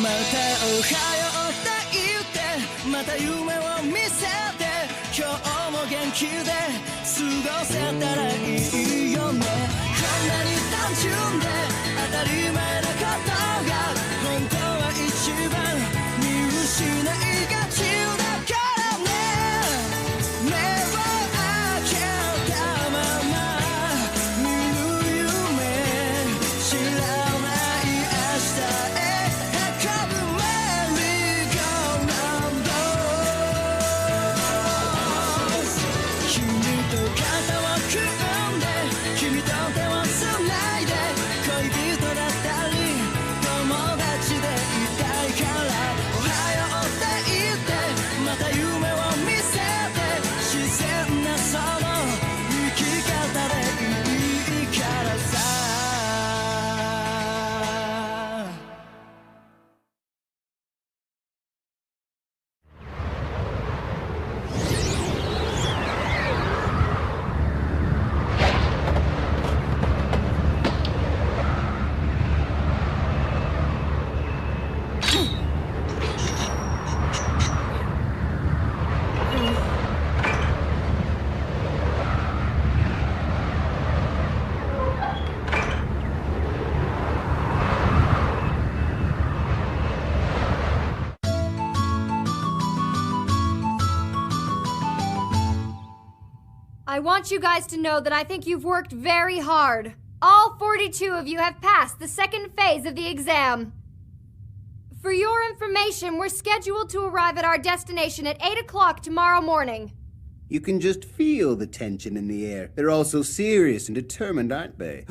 またおはようって言ってまた夢を見せて今日も元気で過ごせたらいいよねこんなに単純で当たり前なことが本当は一番見失いがちだからね目を開けたまま見る夢知らない明日へ運ぶメリーゴーランド君と肩を組んで君と手をつないで恋人だったり友達でいたいからおはようって言ってまた夢を見せて自然なその生き方でいいからさI want you guys to know that I think you've worked very hard. All 42 of you have passed the second phase of the exam. For your information, we're scheduled to arrive at our destination at 8 o'clock tomorrow morning. You can just feel the tension in the air. They're all so serious and determined, aren't they?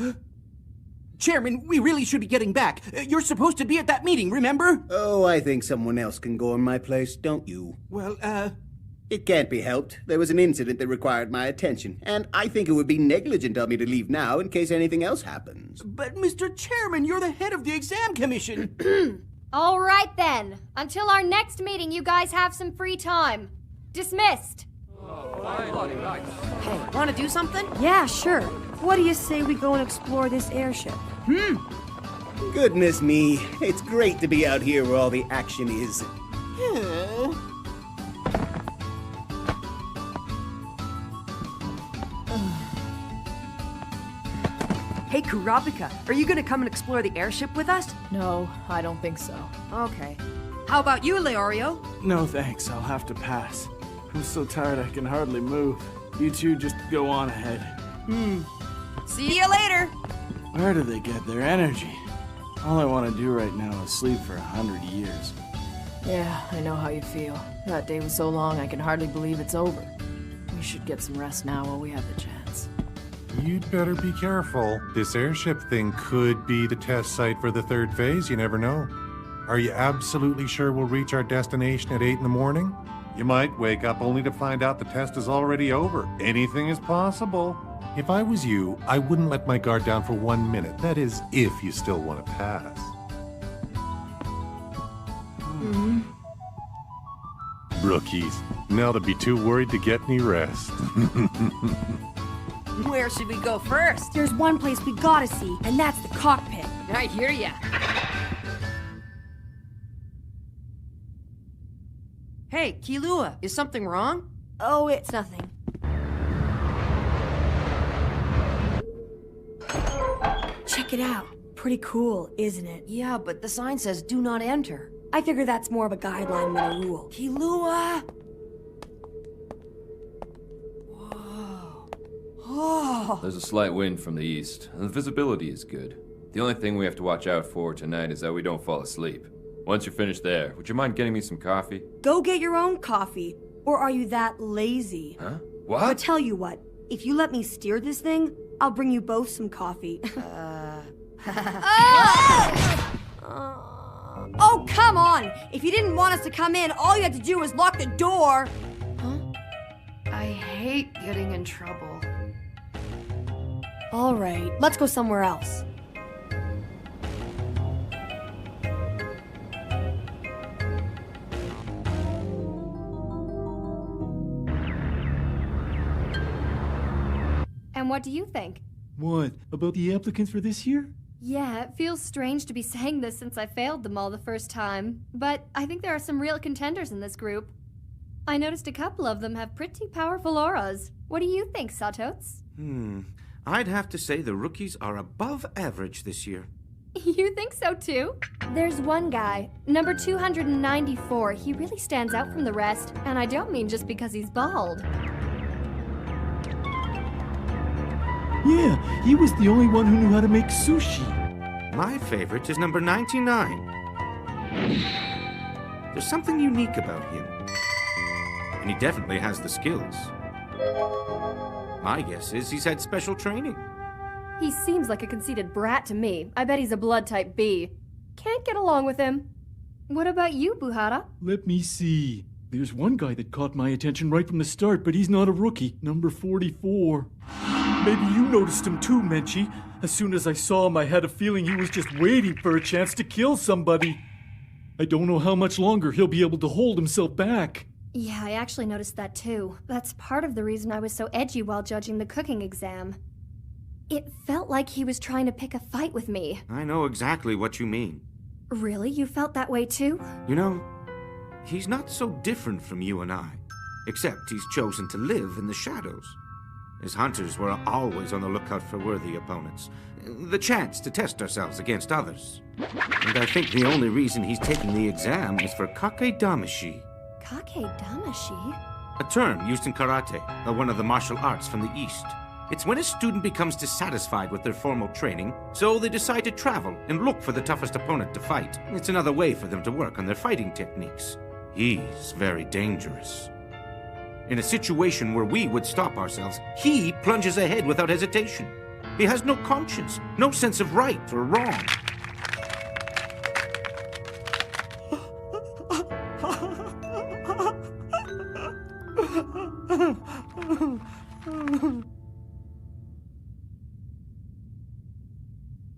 Chairman, we really should be getting back. You're supposed to be at that meeting, remember? Oh, I think someone else can go in my place, don't you? Well, It can't be helped. There was an incident that required my attention, and I think it would be negligent of me to leave now in case anything else happens. but Mr. Chairman, you're the head of the exam commission. All right then. Until our next meeting, you guys have some free time. Dismissed. Hey, want to do something? Yeah, sure. What do you say we go and explore this airship? Goodness me, it's great to be out here where all the action is. Hey, Kurapika, are you gonna come and explore the airship with us? No, I don't think so. Okay. How about you, Leorio? No thanks, I'll have to pass. I'm so tired I can hardly move. You two just go on ahead. See you later! Where do they get their energy? All I want to do right now is sleep for 100 years. Yeah, I know how you feel. That day was so long I can hardly believe it's over. We should get some rest now while we have the chance. You'd better be careful. This airship thing could be the test site for the third phase, you never know. Are you absolutely sure we'll reach our destination at 8 in the morning? You might wake up only to find out the test is already over. Anything is possible. If I was you, I wouldn't let my guard down for 1 minute. That is, if you still want to pass. Rookies. Now to be too worried to get any rest. Where should we go first? There's one place we gotta see, and that's the cockpit. I hear ya. Hey, Kilua, is something wrong? Oh, it's nothing. Check it out. Pretty cool, isn't it? Yeah, but the sign says do not enter. I figure that's more of a guideline than a rule. Kilua! Whoa. Oh. There's a slight wind from the east, and the visibility is good. The only thing we have to watch out for tonight is that we don't fall asleep. Once you're finished there, would you mind getting me some coffee? Go get your own coffee. Or are you that lazy? Huh? I'll What? tell you what. If you let me steer this thing, I'll bring you both some coffee. Oh, come on! If you didn't want us to come in, all you had to do was lock the door! I hate getting in trouble. All right, let's go somewhere else. And what do you think? What, about the applicants for this year? Yeah, it feels strange to be saying this since I failed them all the first time, but I think there are some real contenders in this group. I noticed a couple of them have pretty powerful auras. What do you think, Satotes? I'd have to say the rookies are above average this year. You think so too? There's one guy, number 294. He really stands out from the rest, and I don't mean just because he's bald. Yeah, he was the only one who knew how to make sushi. My favorite is number 99. There's something unique about him. And he definitely has the skills. My guess is he's had special training. He seems like a conceited brat to me. I bet he's a blood type B. Can't get along with him. What about you, Buhara? Let me see. There's one guy that caught my attention right from the start, but he's not a rookie. Number 44. Maybe you noticed him too, Menchie. As soon as I saw him, I had a feeling he was just waiting for a chance to kill somebody. I don't know how much longer he'll be able to hold himself back. Yeah, I actually noticed that too. That's part of the reason I was so edgy while judging the cooking exam. It felt like he was trying to pick a fight with me. I know exactly what you mean. Really? You felt that way too? You know, he's not so different from you and I, except he's chosen to live in the shadows. As hunters, we're always on the lookout for worthy opponents. The chance to test ourselves against others. And I think the only reason he's taking the exam is for kake damashi. Kake damashi? A term used in karate, one of the martial arts from the East. It's when a student becomes dissatisfied with their formal training, so they decide to travel and look for the toughest opponent to fight. It's another way for them to work on their fighting techniques. He's very dangerous. In a situation where we would stop ourselves, he plunges ahead without hesitation. He has no conscience, no sense of right or wrong.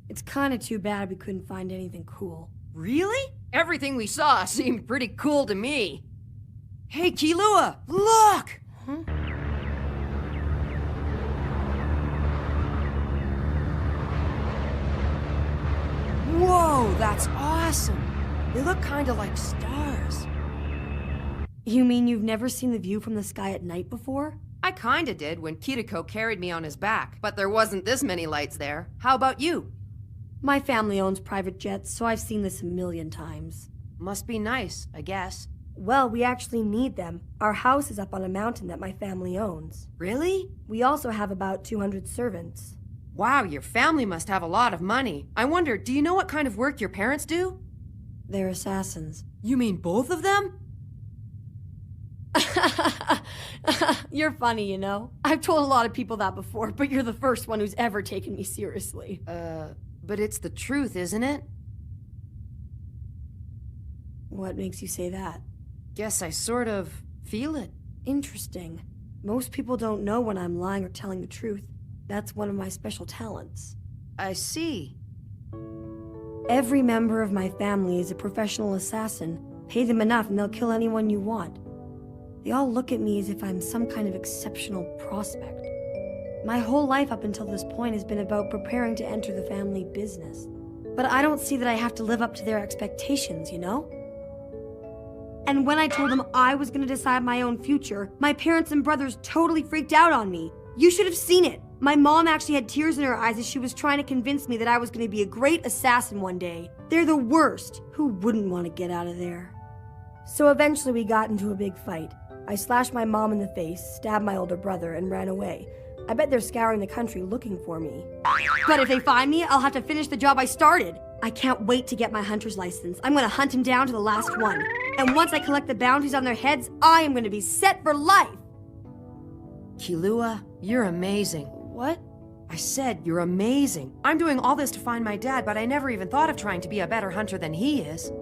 It's kind of too bad we couldn't find anything cool. Really? Everything we saw seemed pretty cool to me. Hey, Kilua, look! Whoa, that's awesome. They look kind of like stars. You mean you've never seen the view from the sky at night before? I kinda did when Kiriko carried me on his back, but there wasn't this many lights there. How about you? My family owns private jets, so I've seen this a million times. Must be nice, I guess. Well, we actually need them. Our house is up on a mountain that my family owns. Really? We also have about 200 servants. Wow, your family must have a lot of money. I wonder, do you know what kind of work your parents do? They're assassins. You mean both of them? You're funny, you know? I've told a lot of people that before, but you're the first one who's ever taken me seriously. But it's the truth, isn't it? What makes you say that? Guess I sort of feel it. Interesting. Most people don't know when I'm lying or telling the truth. That's one of my special talents. I see. Every member of my family is a professional assassin. Pay them enough and they'll kill anyone you want. They all look at me as if I'm some kind of exceptional prospect. My whole life up until this point has been about preparing to enter the family business. But I don't see that I have to live up to their expectations, you know? And when I told them I was going to decide my own future, my parents and brothers totally freaked out on me. You should have seen it. My mom actually had tears in her eyes as she was trying to convince me that I was going to be a great assassin one day. They're the worst. Who wouldn't want to get out of there? So eventually we got into a big fight. I slashed my mom in the face, stabbed my older brother, and ran away. I bet they're scouring the country looking for me. But if they find me, I'll have to finish the job I started. I can't wait to get my hunter's license. I'm going to hunt him down to the last one. And once I collect the bounties on their heads, I am going to be set for life. Kilua, you're amazing. What? I said you're amazing. I'm doing all this to find my dad, but I never even thought of trying to be a better hunter than he is.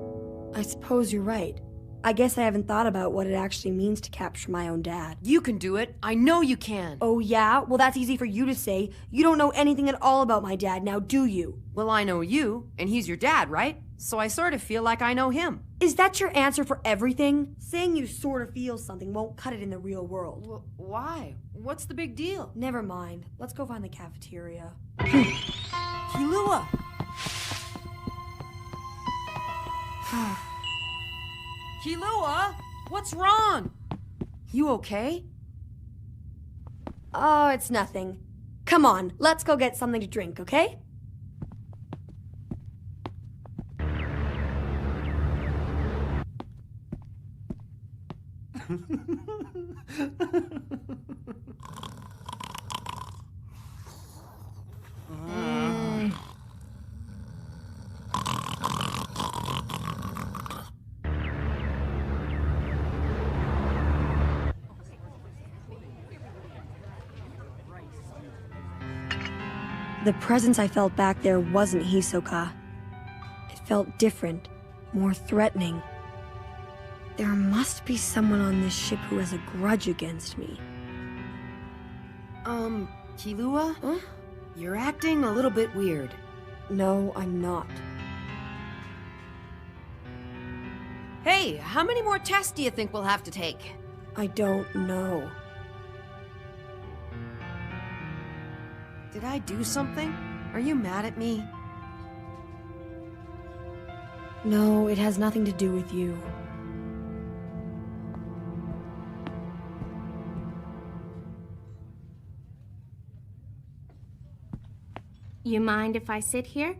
I suppose you're right. I guess I haven't thought about what it actually means to capture my own dad. You can do it. I know you can. Oh yeah? Well, that's easy for you to say. You don't know anything at all about my dad, now do you? Well, I know you, and he's your dad, right? So I sort of feel like I know him. Is that your answer for everything? Saying you sort of feel something won't cut it in the real world. Why? What's the big deal? Never mind. Let's go find the cafeteria. Kilua! Kilua, what's wrong? You okay? Oh, it's nothing. Come on, let's go get something to drink, okay? The presence I felt back there wasn't Hisoka. It felt different, more threatening. There must be someone on this ship who has a grudge against me. Kilua? Huh? You're acting a little bit weird. No, I'm not. Hey, how many more tests do you think we'll have to take? I don't know. Did I do something? Are you mad at me? No, it has nothing to do with you. You mind if I sit here?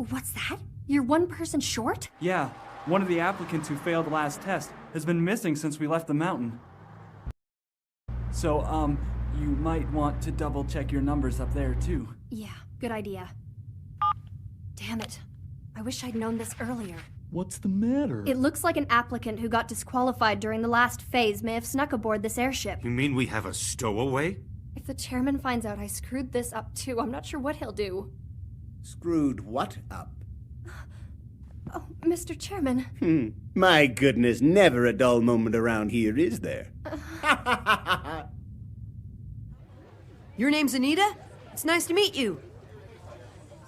What's that? You're one person short? Yeah, one of the applicants who failed the last test has been missing since we left the mountain. So, you might want to double check your numbers up there, too. Yeah, good idea. Damn it. I wish I'd known this earlier. What's the matter? It looks like an applicant who got disqualified during the last phase may have snuck aboard this airship. You mean we have a stowaway? If the chairman finds out I screwed this up too, I'm not sure what he'll do. Screwed what up? Oh, Mr. Chairman. My goodness, never a dull moment around here, is there? Your name's Anita? It's nice to meet you.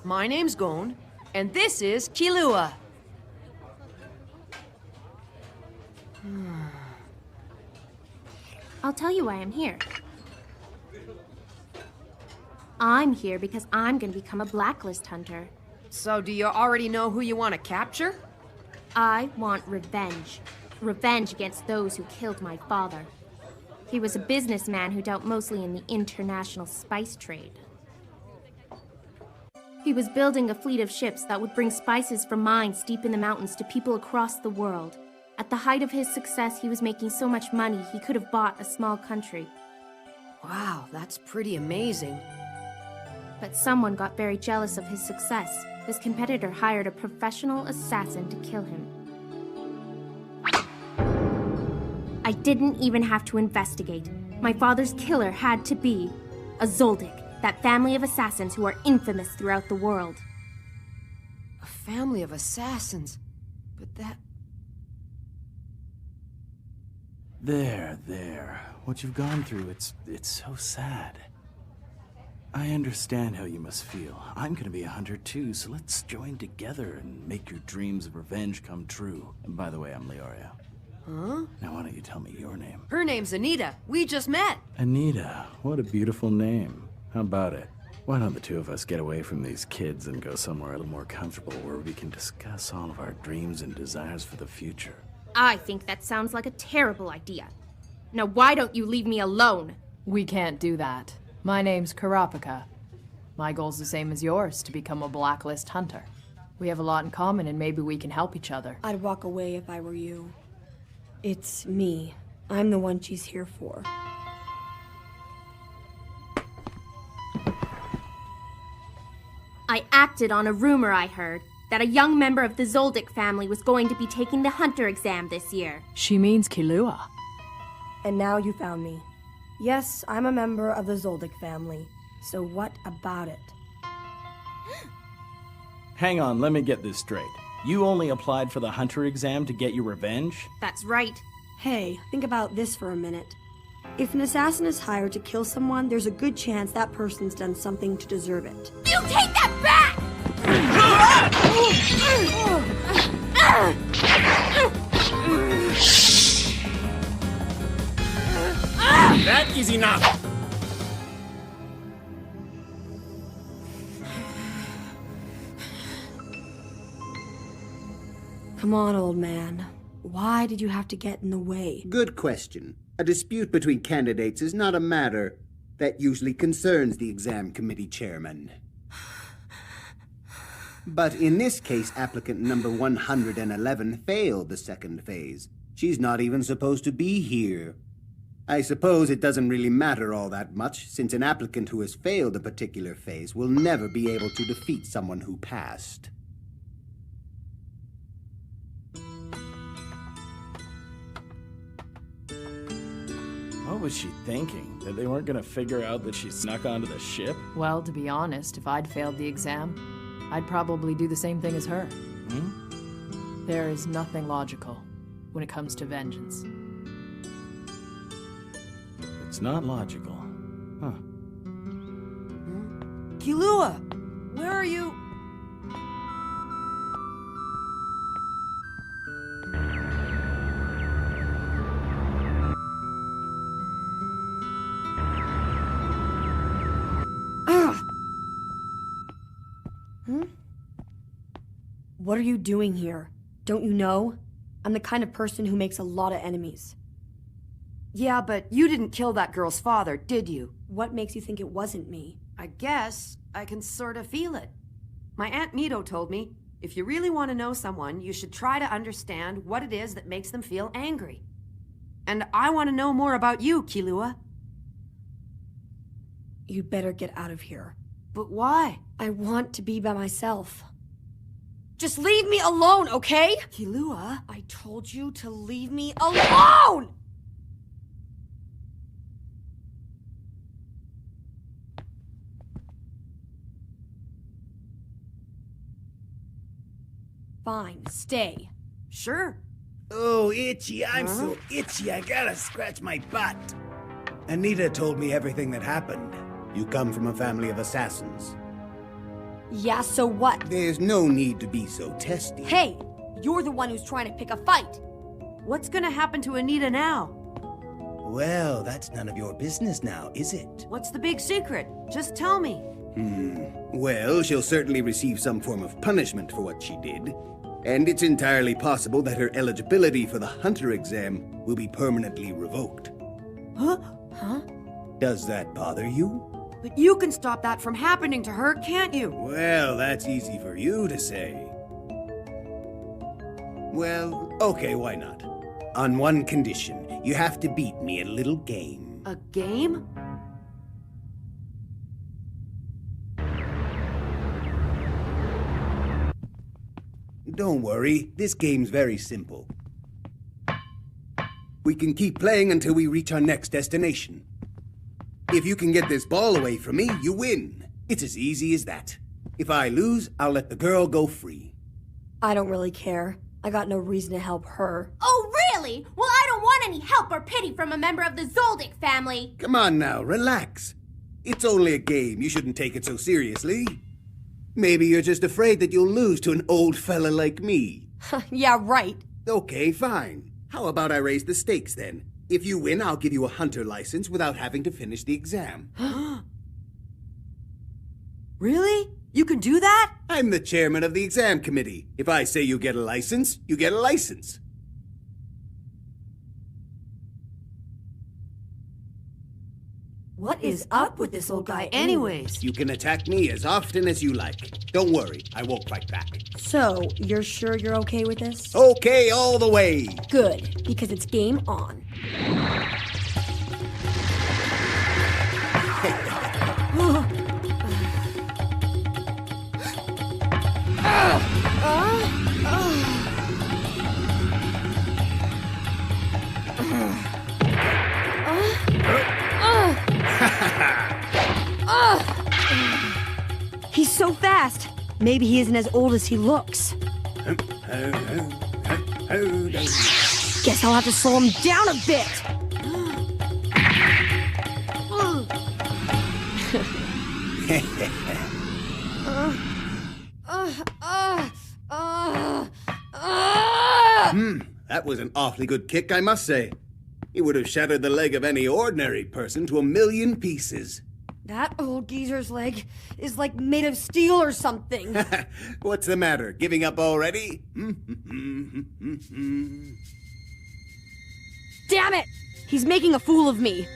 My name's Gon, and this is Kilua. I'll tell you why I'm here. I'm here because I'm gonna become a blacklist hunter. So do you already know who you want to capture? I want revenge. Revenge against those who killed my father. He was a businessman who dealt mostly in the international spice trade. He was building a fleet of ships that would bring spices from mines deep in the mountains to people across the world. At the height of his success, he was making so much money he could have bought a small country. Wow, that's pretty amazing. But someone got very jealous of his success. This competitor hired a professional assassin to kill him. I didn't even have to investigate. My father's killer had to be a Zoldyck, that family of assassins who are infamous throughout the world. A family of assassins? But that... There. What you've gone through, it's so sad. I understand how you must feel. I'm gonna be a hunter too, so let's join together and make your dreams of revenge come true. And by the way, I'm Leorio. Huh? Now why don't you tell me your name? Her name's Anita. We just met. Anita, what a beautiful name. How about it? Why don't the two of us get away from these kids and go somewhere a little more comfortable where we can discuss all of our dreams and desires for the future? I think that sounds like a terrible idea. Now why don't you leave me alone? We can't do that. My name's Karapika. My goal's the same as yours, to become a blacklist hunter. We have a lot in common and maybe we can help each other. I'd walk away if I were you. It's me. I'm the one she's here for. I acted on a rumor I heard that a young member of the Zoldyck family was going to be taking the hunter exam this year. She means Kilua. And now you found me. Yes, I'm a member of the Zoldyck family. So what about it? Hang on, let me get this straight. You only applied for the hunter exam to get your revenge? That's right. Hey, think about this for a minute. If an assassin is hired to kill someone, there's a good chance that person's done something to deserve it. You take that back! That is enough! Come on, old man. Why did you have to get in the way? Good question. A dispute between candidates is not a matter that usually concerns the exam committee chairman. But in this case, applicant number 111 failed the second phase. She's not even supposed to be here. I suppose it doesn't really matter all that much, since an applicant who has failed a particular phase will never be able to defeat someone who passed. What was she thinking? That they weren't gonna figure out that she snuck onto the ship? Well, to be honest, if I'd failed the exam, I'd probably do the same thing as her. There is nothing logical when it comes to vengeance. It's not logical. Huh. Kilua, where are you? What are you doing here? Don't you know? I'm the kind of person who makes a lot of enemies. Yeah, but you didn't kill that girl's father, did you? What makes you think it wasn't me? I guess I can sort of feel it. My Aunt Mito told me, if you really want to know someone, you should try to understand what it is that makes them feel angry. And I want to know more about you, Kilua. You better get out of here. But why? I want to be by myself. Just leave me alone, okay? Kilua? I told you to leave me alone! Fine, stay. Sure. Oh, itchy. I'm so itchy. I gotta scratch my butt. Anita told me everything that happened. You come from a family of assassins. Yeah, so what? There's no need to be so testy. Hey, you're the one who's trying to pick a fight. What's gonna happen to Anita now? Well, that's none of your business now, is it? What's the big secret? Just tell me. Well, she'll certainly receive some form of punishment for what she did. And it's entirely possible that her eligibility for the Hunter exam will be permanently revoked. Huh? Does that bother you? But you can stop that from happening to her, can't you? Well, that's easy for you to say. Well, okay, why not? On one condition, you have to beat me at a little game. A game? Don't worry, this game's very simple. We can keep playing until we reach our next destination. If you can get this ball away from me, you win. It's as easy as that. If I lose, I'll let the girl go free. I don't really care. I got no reason to help her. Oh, really? Well, I don't want any help or pity from a member of the Zoldyck family. Come on now, relax. It's only a game. You shouldn't take it so seriously. Maybe you're just afraid that you'll lose to an old fella like me. Yeah, right. Okay, fine. How about I raise the stakes then? If you win, I'll give you a hunter license without having to finish the exam. Really? You can do that? I'm the chairman of the exam committee. If I say you get a license, you get a license. What is up with this old guy anyways? You can attack me as often as you like. Don't worry, I won't fight back. So, you're sure you're okay with this? Okay, all the way. Good, because it's game on. He's so fast. Maybe he isn't as old as he looks. Guess I'll have to slow him down a bit. That was an awfully good kick, I must say. He would have shattered the leg of any ordinary person to a million pieces. That old geezer's leg is like made of steel or something. What's the matter? Giving up already? Damn it! He's making a fool of me.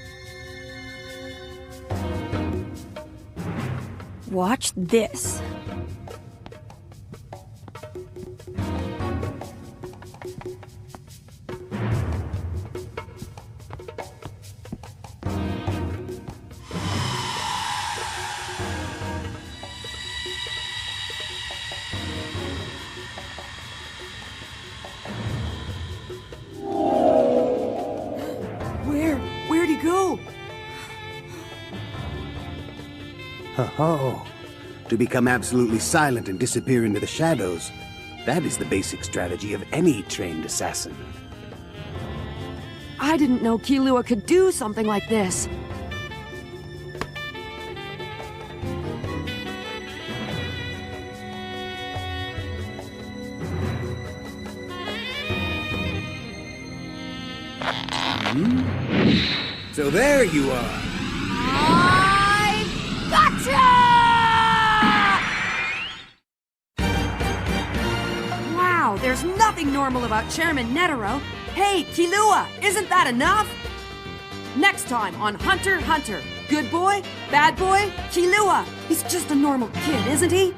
Watch this. Where'd he go? Oh, to become absolutely silent and disappear into the shadows. That is the basic strategy of any trained assassin. I didn't know Killua could do something like this. So there you are. Wow, there's nothing normal about Chairman Netero. Hey, Killua, isn't that enough? Next time on Hunter x Hunter. Good boy, bad boy, Killua. He's just a normal kid, isn't he?